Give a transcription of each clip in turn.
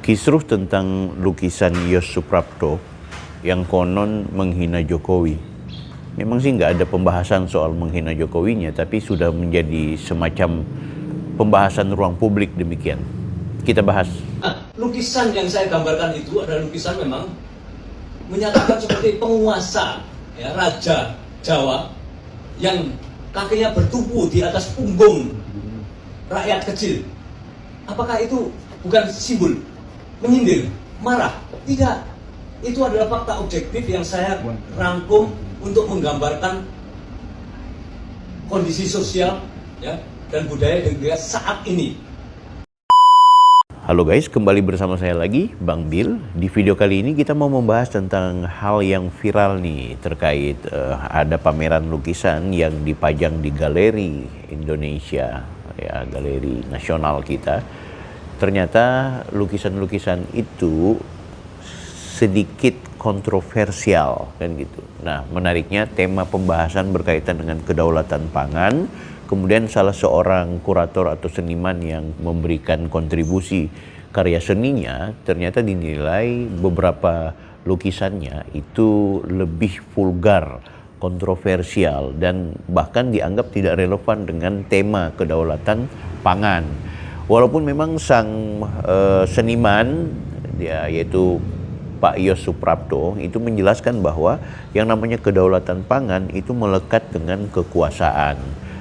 Kisruh tentang lukisan Yos Suprapto yang konon menghina Jokowi. Memang sih nggak ada pembahasan soal menghina Jokowinya, tapi sudah menjadi semacam pembahasan ruang publik demikian. Kita bahas. Lukisan yang saya gambarkan itu adalah lukisan memang menyatakan seperti penguasa, ya, raja Jawa yang kakinya bertumpu di atas punggung rakyat kecil. Apakah itu bukan simbol menyindir, marah? Tidak. Itu adalah fakta objektif yang saya rangkum untuk menggambarkan kondisi sosial, ya, dan budaya di Indonesia saat ini. Halo guys, kembali bersama saya lagi, Bang Bill. Di video kali ini kita mau membahas tentang hal yang viral nih terkait ada pameran lukisan yang dipajang di Galeri Indonesia, ya, galeri nasional kita. Ternyata lukisan-lukisan itu sedikit kontroversial kan gitu. Nah, menariknya tema pembahasan berkaitan dengan kedaulatan pangan. Kemudian salah seorang kurator atau seniman yang memberikan kontribusi karya seninya ternyata dinilai beberapa lukisannya itu lebih vulgar, kontroversial, dan bahkan dianggap tidak relevan dengan tema kedaulatan pangan. Walaupun memang sang seniman, yaitu Pak Yos Suprapto, itu menjelaskan bahwa yang namanya kedaulatan pangan itu melekat dengan kekuasaan.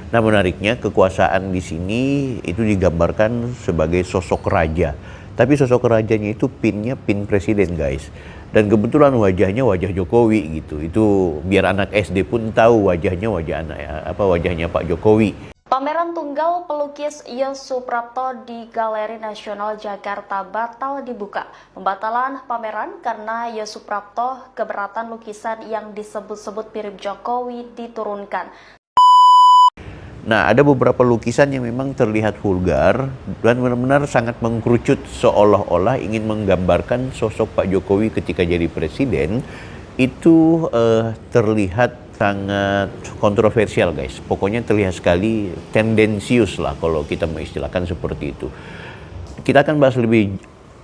Nah, menariknya kekuasaan di sini itu digambarkan sebagai sosok raja. Tapi sosok rajanya itu pinnya pin presiden, guys. Dan kebetulan wajahnya wajah Jokowi gitu. Itu biar anak SD pun tahu wajahnya wajahnya Pak Jokowi. Pameran tunggal pelukis Yos Suprapto di Galeri Nasional Jakarta batal dibuka. Pembatalan pameran karena Yos Suprapto keberatan lukisan yang disebut-sebut mirip Jokowi diturunkan. Nah, ada beberapa lukisan yang memang terlihat vulgar dan benar-benar sangat mengkerucut seolah-olah ingin menggambarkan sosok Pak Jokowi ketika jadi presiden. Itu terlihat sangat kontroversial, guys. Pokoknya terlihat sekali tendensius lah kalau kita mengistilahkan seperti itu. Kita akan bahas lebih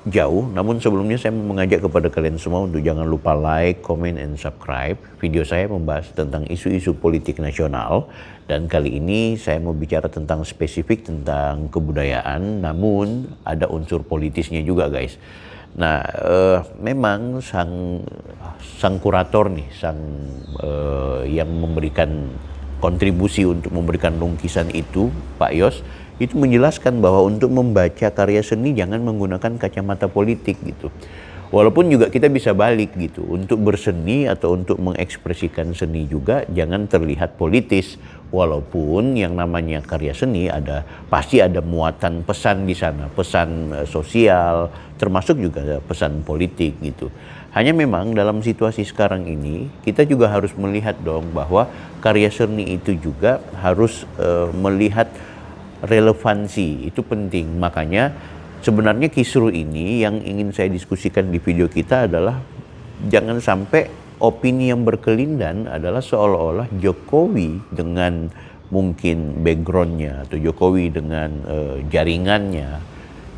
jauh, namun sebelumnya saya mau mengajak kepada kalian semua untuk jangan lupa like, comment, and subscribe. Video saya membahas tentang isu-isu politik nasional, dan kali ini saya mau bicara tentang spesifik tentang kebudayaan, namun ada unsur politisnya juga, guys. Nah, memang sang kurator nih, yang memberikan kontribusi untuk memberikan lukisan itu, Pak Yos, itu menjelaskan bahwa untuk membaca karya seni jangan menggunakan kacamata politik gitu. Walaupun juga kita bisa balik gitu, untuk berseni atau untuk mengekspresikan seni juga jangan terlihat politis. Walaupun yang namanya karya seni pasti ada muatan pesan di sana, pesan sosial, termasuk juga pesan politik gitu. Hanya memang dalam situasi sekarang ini kita juga harus melihat dong bahwa karya seni itu juga harus melihat relevansi, itu penting. Makanya sebenarnya kisruh ini yang ingin saya diskusikan di video kita adalah jangan sampai opini yang berkelindan adalah seolah-olah Jokowi dengan mungkin backgroundnya atau Jokowi dengan jaringannya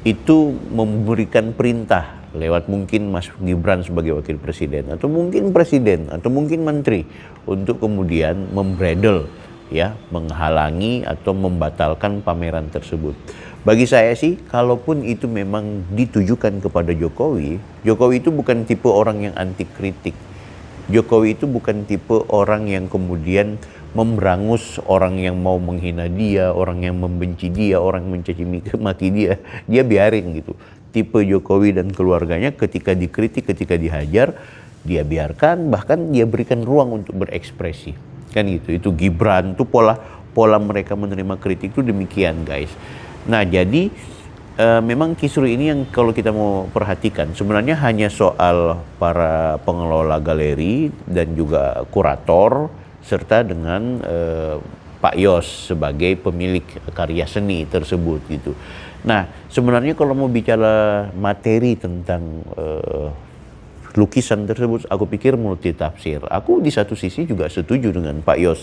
itu memberikan perintah lewat mungkin Mas Gibran sebagai wakil presiden atau mungkin presiden atau mungkin menteri untuk kemudian membredel, ya, menghalangi atau membatalkan pameran tersebut. Bagi saya sih, kalaupun itu memang ditujukan kepada Jokowi, Jokowi itu bukan tipe orang yang anti kritik. Jokowi itu bukan tipe orang yang kemudian memberangus orang yang mau menghina dia, orang yang membenci dia, orang yang mencaci maki dia. Dia biarin gitu. Tipe Jokowi dan keluarganya ketika dikritik, ketika dihajar, dia biarkan, bahkan dia berikan ruang untuk berekspresi. Kan gitu. Itu Gibran, itu pola mereka menerima kritik itu demikian, guys. Nah, jadi memang kisruh ini yang kalau kita mau perhatikan sebenarnya hanya soal para pengelola galeri dan juga kurator serta dengan Pak Yos sebagai pemilik karya seni tersebut gitu. Nah, sebenarnya kalau mau bicara materi tentang lukisan tersebut aku pikir multitafsir. Aku di satu sisi juga setuju dengan Pak Yos.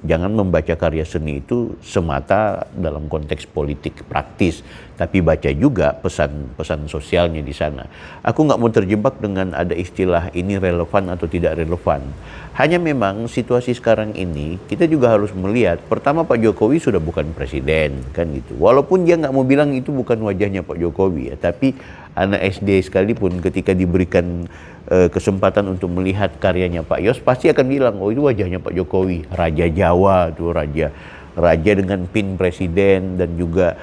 Jangan membaca karya seni itu semata dalam konteks politik praktis, tapi baca juga pesan-pesan sosialnya di sana. Aku nggak mau terjebak dengan ada istilah ini relevan atau tidak relevan. Hanya memang situasi sekarang ini kita juga harus melihat, pertama Pak Jokowi sudah bukan presiden, kan gitu. Walaupun dia nggak mau bilang itu bukan wajahnya Pak Jokowi ya, tapi anak SD sekalipun ketika diberikan kesempatan untuk melihat karyanya Pak Yos pasti akan bilang, oh itu wajahnya Pak Jokowi, Raja Jawa tuh, raja dengan pin presiden dan juga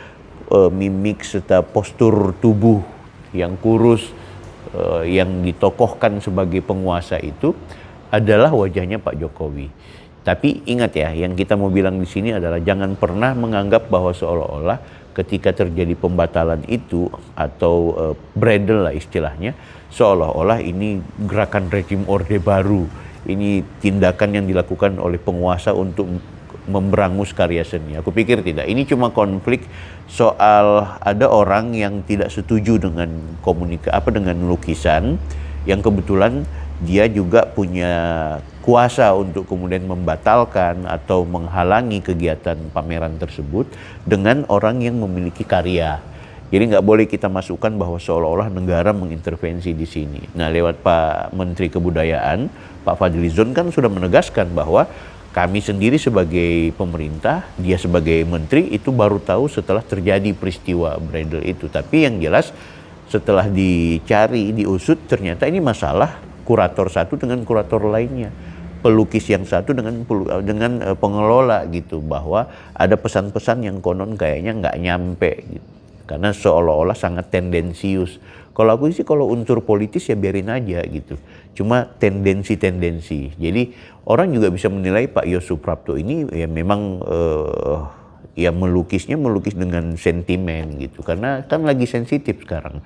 mimik serta postur tubuh yang kurus yang ditokohkan sebagai penguasa itu adalah wajahnya Pak Jokowi. Tapi ingat ya, yang kita mau bilang di sini adalah jangan pernah menganggap bahwa seolah-olah ketika terjadi pembatalan itu atau bredel lah istilahnya, seolah-olah ini gerakan rejim Orde Baru, ini tindakan yang dilakukan oleh penguasa untuk memberangus karya seni. Aku pikir tidak, ini cuma konflik soal ada orang yang tidak setuju dengan dengan lukisan yang kebetulan dia juga punya kuasa untuk kemudian membatalkan atau menghalangi kegiatan pameran tersebut dengan orang yang memiliki karya. Jadi nggak boleh kita masukkan bahwa seolah-olah negara mengintervensi di sini. Nah, lewat Pak Menteri Kebudayaan, Pak Fadlizon kan sudah menegaskan bahwa kami sendiri sebagai pemerintah, dia sebagai menteri itu baru tahu setelah terjadi peristiwa bredel itu. Tapi yang jelas setelah dicari, diusut, ternyata ini masalah kurator satu dengan kurator lainnya, pelukis yang satu dengan pengelola gitu, bahwa ada pesan-pesan yang konon kayaknya nggak nyampe gitu, karena seolah-olah sangat tendensius. Kalau aku sih kalau unsur politis ya biarin aja gitu, cuma tendensi-tendensi. Jadi orang juga bisa menilai Pak Yos Suprapto ini ya memang ya melukis dengan sentimen gitu, karena kan lagi sensitif sekarang.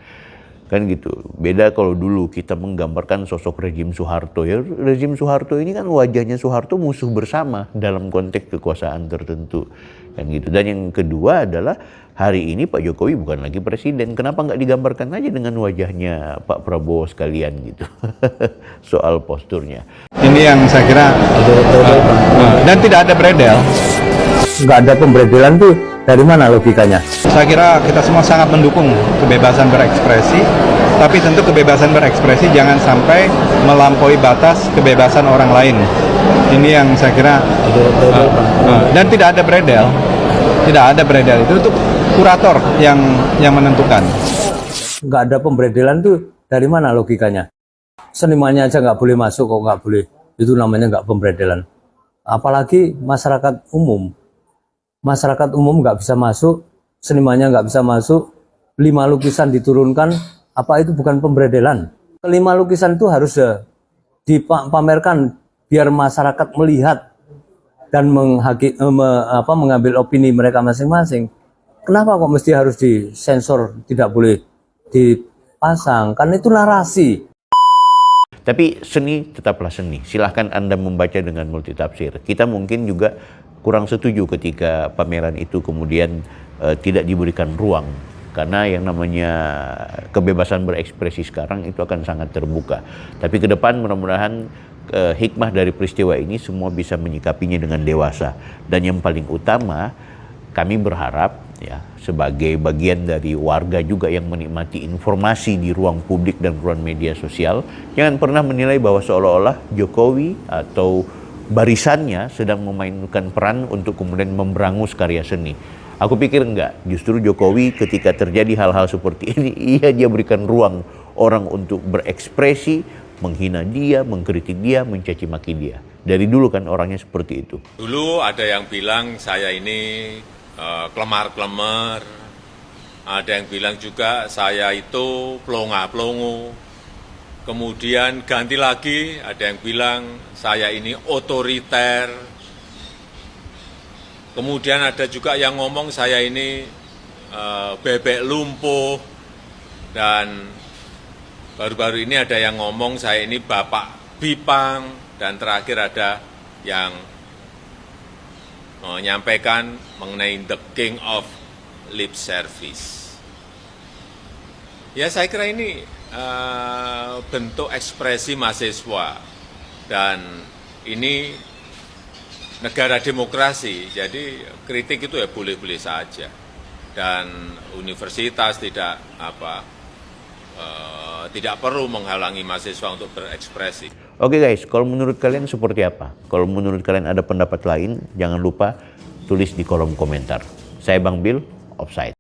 Kan gitu. Beda kalau dulu kita menggambarkan sosok rejim Soeharto ya. Rejim Soeharto ini kan wajahnya Soeharto musuh bersama dalam konteks kekuasaan tertentu. Kan gitu. Dan yang kedua adalah hari ini Pak Jokowi bukan lagi presiden. Kenapa nggak digambarkan aja dengan wajahnya Pak Prabowo sekalian gitu. Soal posturnya. Ini yang saya kira dan tidak ada beredel. Nggak ada pemberedelan tuh dari mana logikanya? Saya kira kita semua sangat mendukung kebebasan berekspresi, tapi tentu kebebasan berekspresi jangan sampai melampaui batas kebebasan orang lain. Ini yang saya kira dan tidak ada beredel. Tidak ada beredel, itu kurator yang menentukan. Nggak ada pemberedelan tuh dari mana logikanya? Senimannya aja nggak boleh masuk kok nggak boleh. Itu namanya nggak pemberedelan. Apalagi masyarakat umum. Masyarakat umum nggak bisa masuk, senimannya nggak bisa masuk, 5 lukisan diturunkan, apa itu bukan pemberedelan? 5 lukisan itu harus dipamerkan biar masyarakat melihat dan mengambil opini mereka masing-masing. Kenapa kok mesti harus disensor, tidak boleh dipasang? Kan itu narasi. Tapi seni tetaplah seni. Silahkan Anda membaca dengan multitafsir. Kita mungkin juga kurang setuju ketika pameran itu kemudian tidak diberikan ruang. Karena yang namanya kebebasan berekspresi sekarang itu akan sangat terbuka. Tapi ke depan mudah-mudahan hikmah dari peristiwa ini semua bisa menyikapinya dengan dewasa. Dan yang paling utama, kami berharap ya sebagai bagian dari warga juga yang menikmati informasi di ruang publik dan ruang media sosial, jangan pernah menilai bahwa seolah-olah Jokowi atau barisannya sedang memainkan peran untuk kemudian memberangus karya seni. Aku pikir enggak, justru Jokowi ketika terjadi hal-hal seperti ini, dia berikan ruang orang untuk berekspresi, menghina dia, mengkritik dia, mencaci maki dia. Dari dulu kan orangnya seperti itu. Dulu ada yang bilang saya ini kelemar-kelemar, ada yang bilang juga saya itu pelongo-pelongo. Kemudian ganti lagi, ada yang bilang saya ini otoriter. Kemudian ada juga yang ngomong saya ini bebek lumpuh. Dan baru-baru ini ada yang ngomong saya ini bapak Bipang. Dan terakhir ada yang menyampaikan mengenai the king of lip service. Ya saya kira ini bentuk ekspresi mahasiswa, dan ini negara demokrasi, jadi kritik itu ya boleh-boleh saja, dan universitas tidak perlu menghalangi mahasiswa untuk berekspresi. Oke guys, kalau menurut kalian seperti apa? Kalau menurut kalian ada pendapat lain, jangan lupa tulis di kolom komentar. Saya Bang Bill, Offside.